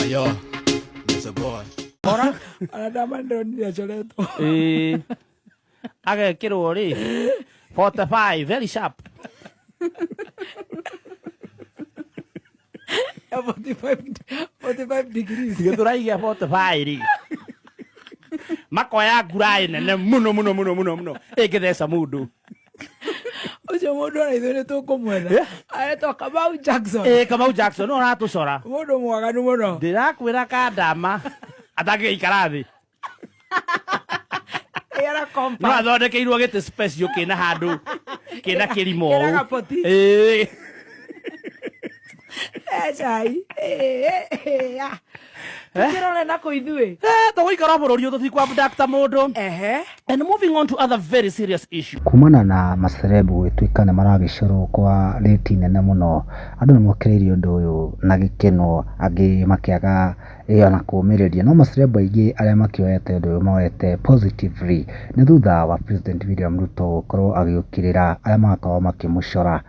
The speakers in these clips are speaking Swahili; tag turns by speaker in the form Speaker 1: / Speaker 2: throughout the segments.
Speaker 1: Yo, Mr. Boy.
Speaker 2: Ora, anadama ndo niacholeto.
Speaker 3: Aga kiro ri. 45, very sharp.
Speaker 2: 45 degrees.
Speaker 3: Gĩthũrai 45 ri. Makoya ngurai nene muno. Ĩngĩtheca mũndũ.
Speaker 2: Ucio mũndũ araithũire tũkũmwetha. Aretwo Kamau Jackson.
Speaker 3: Kamau Jackson, no aratũcora.
Speaker 2: Mũndũ mwaganu mũno.
Speaker 3: Ndĩrakwĩra kandama atangĩikara thĩ.
Speaker 2: Era compass.
Speaker 3: No athondekeirwo gĩtĩ special kĩna handũ kĩna kĩrimo.
Speaker 2: Kĩna gapoti. Chai. Tukirone nako ithuĩ.
Speaker 3: Tũgũikara bũrũri ũyũ tũtikwabducta mũndũ. And moving on to other very serious issue.
Speaker 4: Kumana na macerebu gwĩtuĩka nĩ maragĩcorwo kwa rĩti nene mũno, andũ nĩ mokĩrĩirie ũndũ ũyũ na gĩkeno, angĩ makĩaga ona kũũmĩrĩria. No macerebu aingĩ arĩa makĩoete ũndũ ũyũ moete positively nĩ thutha wa President William Ruto gũkorwo agĩũkĩrĩra arĩa magakorwo makĩmũcora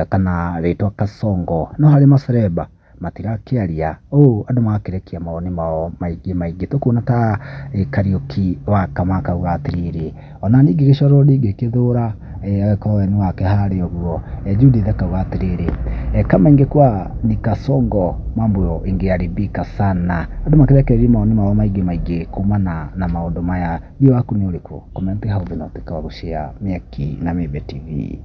Speaker 4: kana rĩtwa Kasongo. No harĩ macereba matirakĩaria andũ makĩrekia mawoni mao maingĩ. Tũkuona ta Kariuki wa Kamaka uga atĩrĩrĩ, ona ningĩ gĩcoro ndingĩkĩthũra agĩkorwo nĩ wake harĩa ũguo. Judith akauga atĩrĩrĩ, kama ingekuwa ni Kasongo mambo ingeharibika sana. Andũ makĩrekereria mawoni mao maingĩ kumana na maũndũ maya. Thiĩ waku nĩ ũrĩkũ? Comment hau thĩ na ũtuĩke wa gũshare Mĩaki na Mĩmbe TV.